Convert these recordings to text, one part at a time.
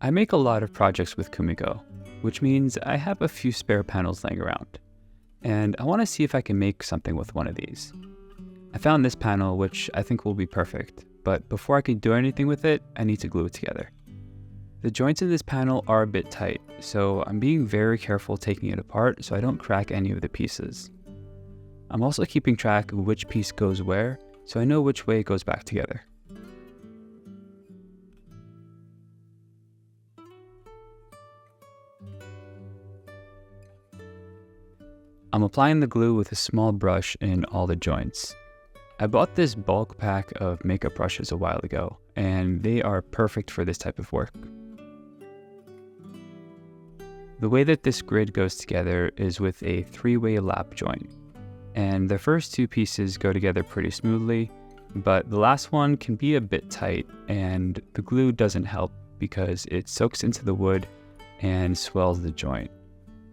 I make a lot of projects with Kumiko, which means I have a few spare panels laying around, and I want to see if I can make something with one of these. I found this panel, which I think will be perfect, but before I can do anything with it, I need to glue it together. The joints in this panel are a bit tight, so I'm being very careful taking it apart so I don't crack any of the pieces. I'm also keeping track of which piece goes where, so I know which way it goes back together. I'm applying the glue with a small brush in all the joints. I bought this bulk pack of makeup brushes a while ago, and they are perfect for this type of work. The way that this grid goes together is with a 3-way lap joint, and the first two pieces go together pretty smoothly, but the last one can be a bit tight, and the glue doesn't help because it soaks into the wood and swells the joint.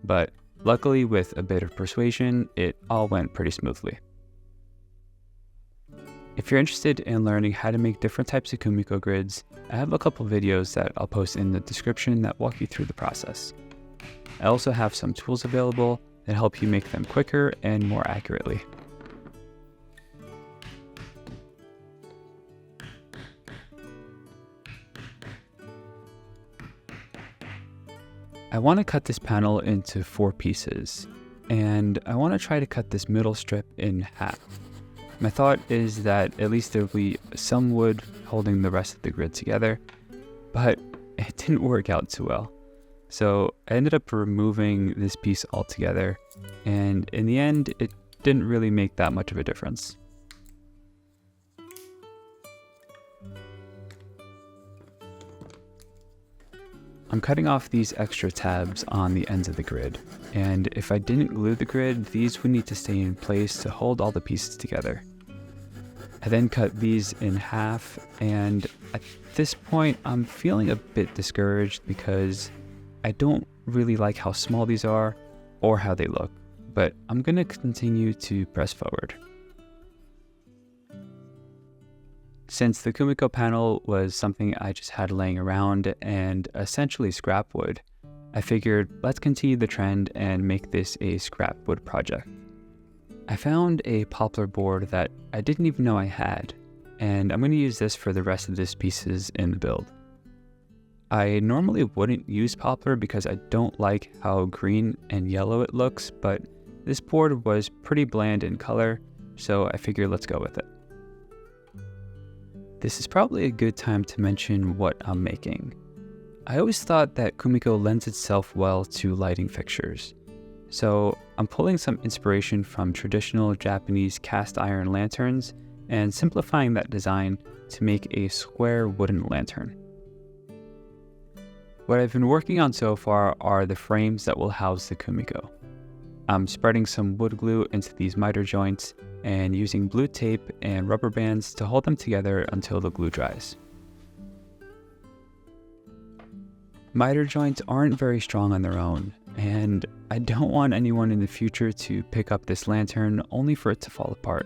But luckily, with a bit of persuasion, it all went pretty smoothly. If you're interested in learning how to make different types of Kumiko grids, I have a couple videos that I'll post in the description that walk you through the process. I also have some tools available that help you make them quicker and more accurately. I want to cut this panel into 4 pieces, and I want to try to cut this middle strip in half. My thought is that at least there will be some wood holding the rest of the grid together, but it didn't work out too well. So I ended up removing this piece altogether, and in the end, it didn't really make that much of a difference. I'm cutting off these extra tabs on the ends of the grid, and if I didn't glue the grid, these would need to stay in place to hold all the pieces together. I then cut these in half, and at this point, I'm feeling a bit discouraged because I don't really like how small these are or how they look, but I'm going to continue to press forward. Since the Kumiko panel was something I just had laying around and essentially scrap wood, I figured let's continue the trend and make this a scrap wood project. I found a poplar board that I didn't even know I had, and I'm going to use this for the rest of these pieces in the build. I normally wouldn't use poplar because I don't like how green and yellow it looks, but this board was pretty bland in color, so I figured let's go with it. This is probably a good time to mention what I'm making. I always thought that Kumiko lends itself well to lighting fixtures, so I'm pulling some inspiration from traditional Japanese cast iron lanterns and simplifying that design to make a square wooden lantern. What I've been working on so far are the frames that will house the Kumiko. I'm spreading some wood glue into these miter joints and using blue tape and rubber bands to hold them together until the glue dries. Miter joints aren't very strong on their own, and I don't want anyone in the future to pick up this lantern only for it to fall apart.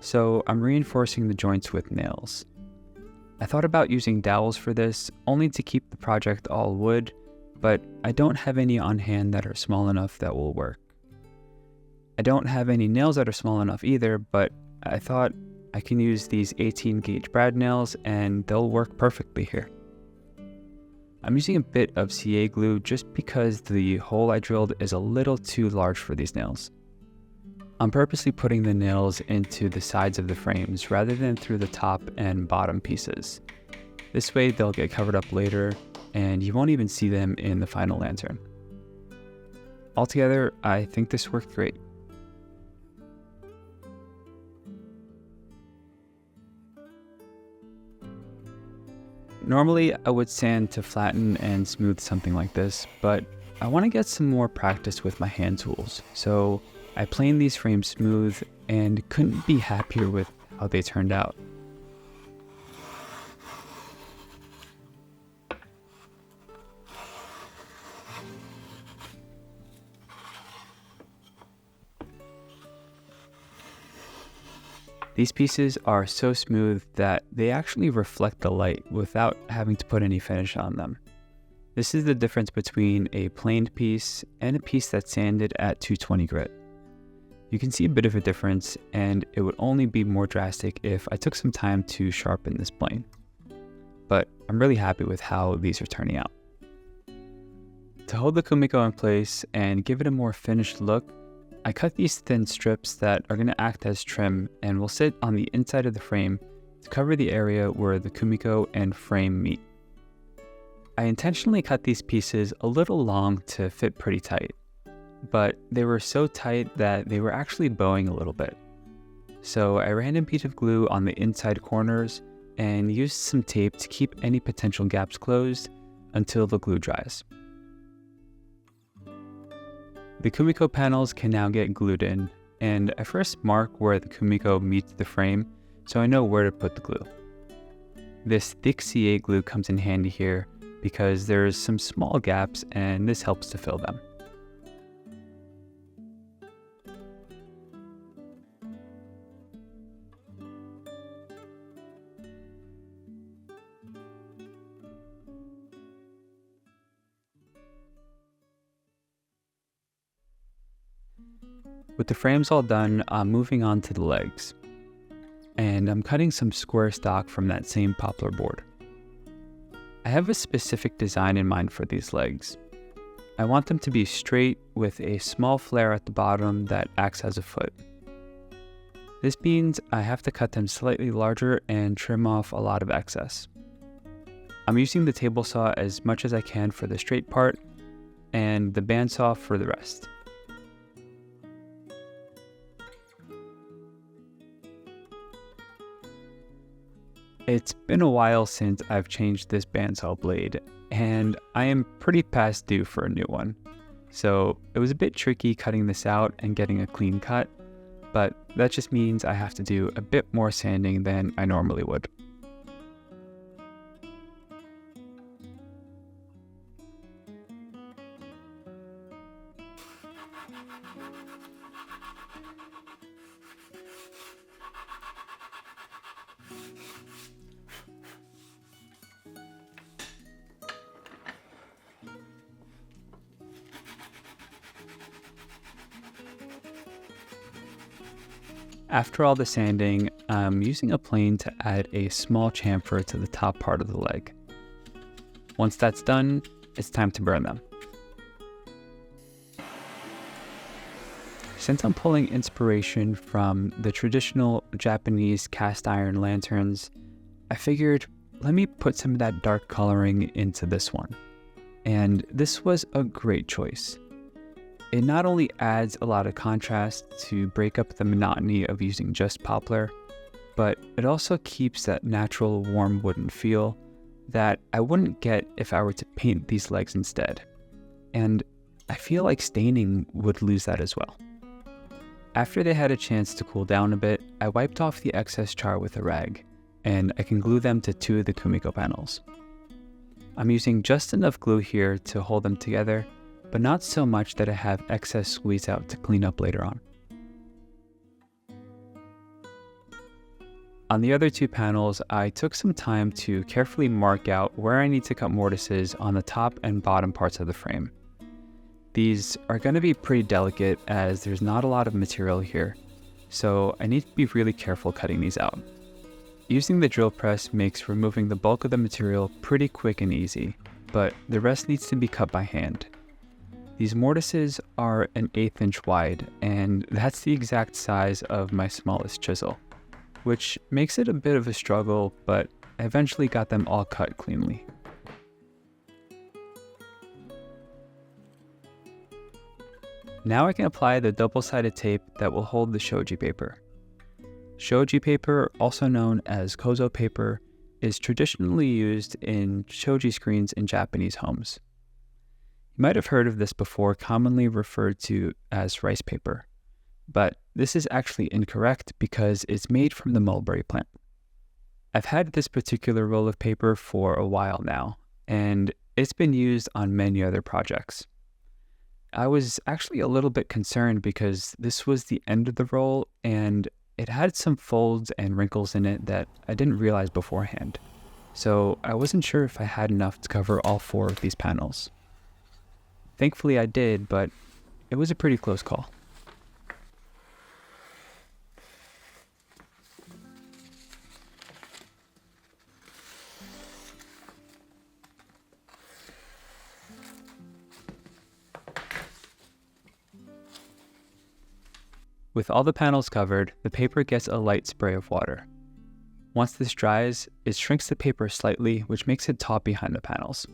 So I'm reinforcing the joints with nails. I thought about using dowels for this, only to keep the project all wood, but I don't have any on hand that are small enough that will work. I don't have any nails that are small enough either, but I thought I can use these 18 gauge brad nails and they'll work perfectly here. I'm using a bit of CA glue just because the hole I drilled is a little too large for these nails. I'm purposely putting the nails into the sides of the frames rather than through the top and bottom pieces. This way they'll get covered up later and you won't even see them in the final lantern. Altogether, I think this worked great. Normally, I would sand to flatten and smooth something like this, but I want to get some more practice with my hand tools, so I planed these frames smooth and couldn't be happier with how they turned out. These pieces are so smooth that they actually reflect the light without having to put any finish on them. This is the difference between a planed piece and a piece that's sanded at 220 grit. You can see a bit of a difference, and it would only be more drastic if I took some time to sharpen this plane. But I'm really happy with how these are turning out. To hold the Kumiko in place and give it a more finished look, I cut these thin strips that are going to act as trim and will sit on the inside of the frame to cover the area where the Kumiko and frame meet. I intentionally cut these pieces a little long to fit pretty tight, but they were so tight that they were actually bowing a little bit. So I ran a piece of glue on the inside corners and used some tape to keep any potential gaps closed until the glue dries. The Kumiko panels can now get glued in, and I first mark where the Kumiko meets the frame so I know where to put the glue. This thick C8 glue comes in handy here because there's some small gaps and this helps to fill them. With the frames all done, I'm moving on to the legs. And I'm cutting some square stock from that same poplar board. I have a specific design in mind for these legs. I want them to be straight with a small flare at the bottom that acts as a foot. This means I have to cut them slightly larger and trim off a lot of excess. I'm using the table saw as much as I can for the straight part and the bandsaw for the rest. It's been a while since I've changed this bandsaw blade, and I am pretty past due for a new one. So it was a bit tricky cutting this out and getting a clean cut, but that just means I have to do a bit more sanding than I normally would. After all the sanding, I'm using a plane to add a small chamfer to the top part of the leg. Once that's done, it's time to burn them. Since I'm pulling inspiration from the traditional Japanese cast iron lanterns, I figured let me put some of that dark coloring into this one. And this was a great choice. It not only adds a lot of contrast to break up the monotony of using just poplar, but it also keeps that natural warm wooden feel that I wouldn't get if I were to paint these legs instead. And I feel like staining would lose that as well. After they had a chance to cool down a bit, I wiped off the excess char with a rag, and I can glue them to two of the Kumiko panels. I'm using just enough glue here to hold them together, but not so much that I have excess squeeze out to clean up later on. On the other two panels, I took some time to carefully mark out where I need to cut mortises on the top and bottom parts of the frame. These are going to be pretty delicate as there's not a lot of material here, so I need to be really careful cutting these out. Using the drill press makes removing the bulk of the material pretty quick and easy, but the rest needs to be cut by hand. These mortises are an 1/8 inch wide, and that's the exact size of my smallest chisel, which makes it a bit of a struggle, but I eventually got them all cut cleanly. Now I can apply the double-sided tape that will hold the shoji paper. Shoji paper, also known as kozo paper, is traditionally used in shoji screens in Japanese homes. You might have heard of this before, commonly referred to as rice paper, but this is actually incorrect because it's made from the mulberry plant. I've had this particular roll of paper for a while now, and it's been used on many other projects. I was actually a little bit concerned because this was the end of the roll and it had some folds and wrinkles in it that I didn't realize beforehand. so I wasn't sure if I had enough to cover all 4 of these panels. Thankfully I did, but it was a pretty close call. With all the panels covered, the paper gets a light spray of water. Once this dries, it shrinks the paper slightly, which makes it taut behind the panels.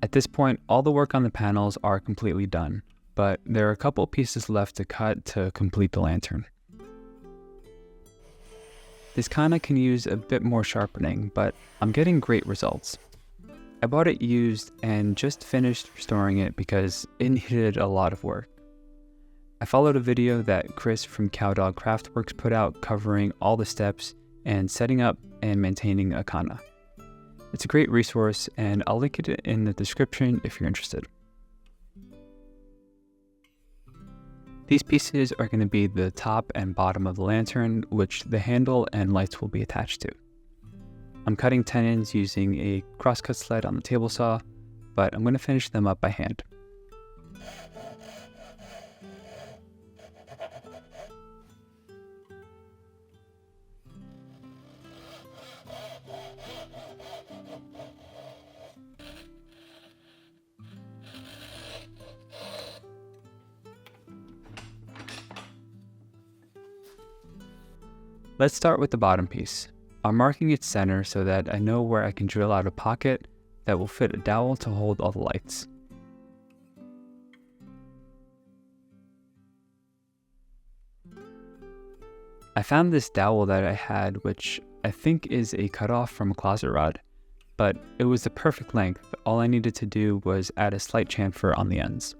At this point, all the work on the panels are completely done, but there are a couple pieces left to cut to complete the lantern. This kinda can use a bit more sharpening, but I'm getting great results. I bought it used and just finished restoring it because it needed a lot of work. I followed a video that Chris from Cowdog Craftworks put out covering all the steps and setting up and maintaining a kana. It's a great resource and I'll link it in the description if you're interested. These pieces are going to be the top and bottom of the lantern, which the handle and lights will be attached to. I'm cutting tenons using a crosscut sled on the table saw, but I'm going to finish them up by hand. Let's start with the bottom piece. I'm marking its center so that I know where I can drill out a pocket that will fit a dowel to hold all the lights. I found this dowel that I had, which I think is a cutoff from a closet rod, but it was the perfect length. All I needed to do was add a slight chamfer on the ends.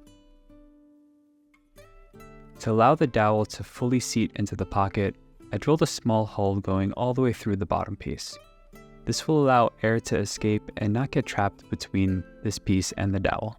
To allow the dowel to fully seat into the pocket, I drilled a small hole going all the way through the bottom piece. This will allow air to escape and not get trapped between this piece and the dowel.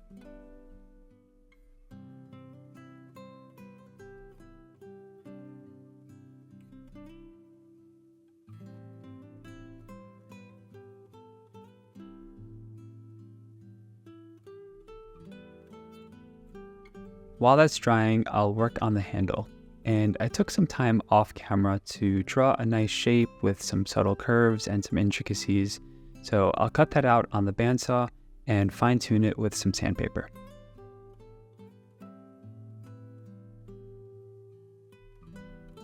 While that's drying, I'll work on the handle. And I took some time off camera to draw a nice shape with some subtle curves and some intricacies, so I'll cut that out on the bandsaw and fine tune it with some sandpaper.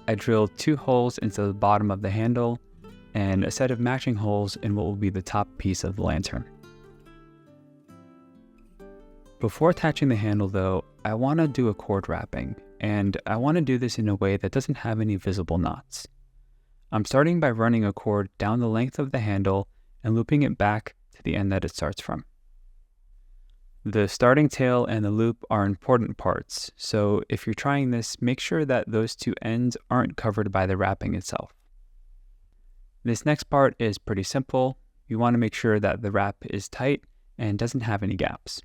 I drilled 2 holes into the bottom of the handle and a set of matching holes in what will be the top piece of the lantern. Before attaching the handle though, I want to do a cord wrapping, and I want to do this in a way that doesn't have any visible knots. I'm starting by running a cord down the length of the handle and looping it back to the end that it starts from. The starting tail and the loop are important parts, so if you're trying this, make sure that those 2 ends aren't covered by the wrapping itself. This next part is pretty simple. You want to make sure that the wrap is tight and doesn't have any gaps.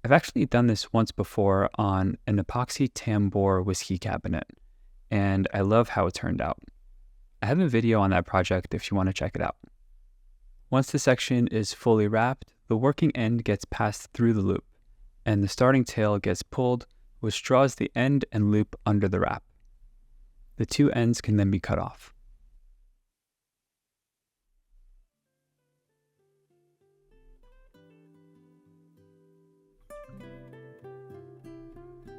I've actually done this once before on an epoxy tambour whiskey cabinet, and I love how it turned out. I have a video on that project if you want to check it out. Once the section is fully wrapped, the working end gets passed through the loop, and the starting tail gets pulled, which draws the end and loop under the wrap. The 2 ends can then be cut off.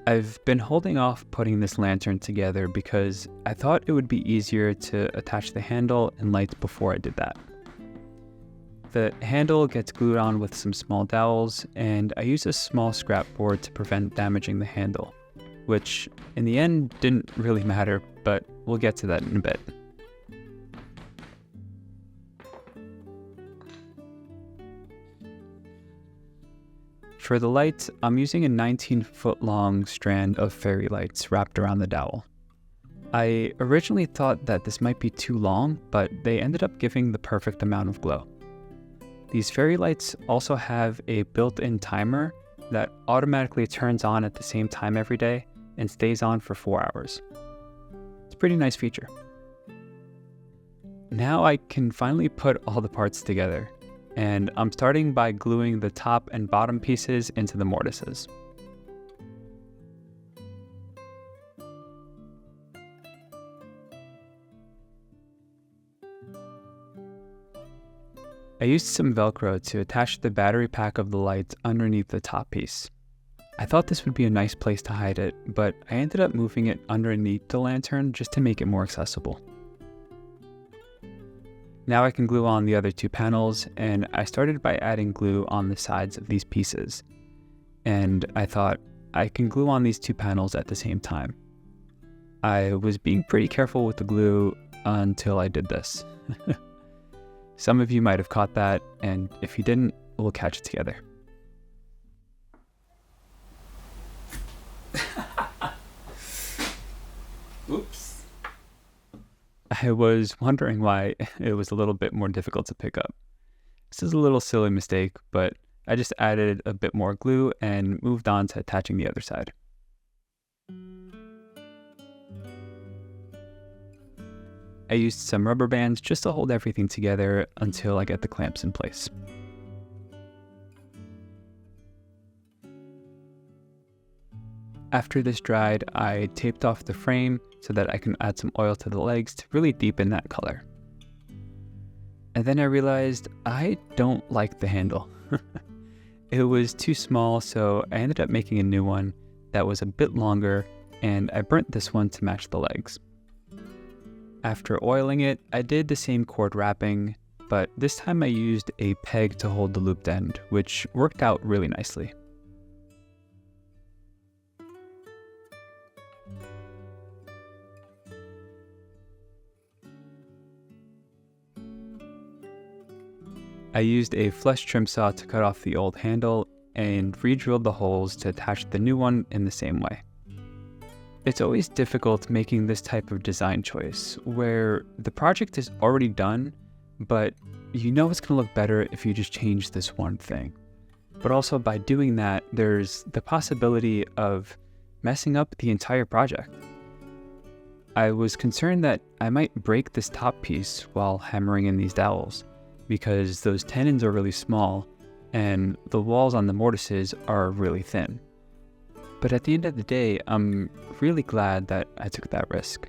I've been holding off putting this lantern together because I thought it would be easier to attach the handle and lights before I did that. The handle gets glued on with some small dowels, and I use a small scrap board to prevent damaging the handle, which in the end didn't really matter, but we'll get to that in a bit. For the lights, I'm using a 19-foot long strand of fairy lights wrapped around the dowel. I originally thought that this might be too long, but they ended up giving the perfect amount of glow. These fairy lights also have a built-in timer that automatically turns on at the same time every day and stays on for 4 hours. It's a pretty nice feature. Now I can finally put all the parts together, and I'm starting by gluing the top and bottom pieces into the mortises. I used some Velcro to attach the battery pack of the lights underneath the top piece. I thought this would be a nice place to hide it, but I ended up moving it underneath the lantern just to make it more accessible. Now I can glue on the other two panels, and I started by adding glue on the sides of these pieces. And I thought I can glue on these two panels at the same time. I was being pretty careful with the glue until I did this. Some of you might have caught that, and if you didn't, we'll catch it together. Oops. I was wondering why it was a little bit more difficult to pick up. This is a little silly mistake, but I just added a bit more glue and moved on to attaching the other side. I used some rubber bands just to hold everything together until I get the clamps in place. After this dried, I taped off the frame so that I can add some oil to the legs to really deepen that color. And then I realized I don't like the handle. It was too small, so I ended up making a new one that was a bit longer, and I burnt this one to match the legs. After oiling it, I did the same cord wrapping, but this time I used a peg to hold the looped end, which worked out really nicely. I used a flesh trim saw to cut off the old handle and re-drilled the holes to attach the new one in the same way. It's always difficult making this type of design choice, where the project is already done, but you know it's going to look better if you just change this one thing. But also by doing that, there's the possibility of messing up the entire project. I was concerned that I might break this top piece while hammering in these dowels, because those tenons are really small and the walls on the mortises are really thin. But at the end of the day, I'm really glad that I took that risk.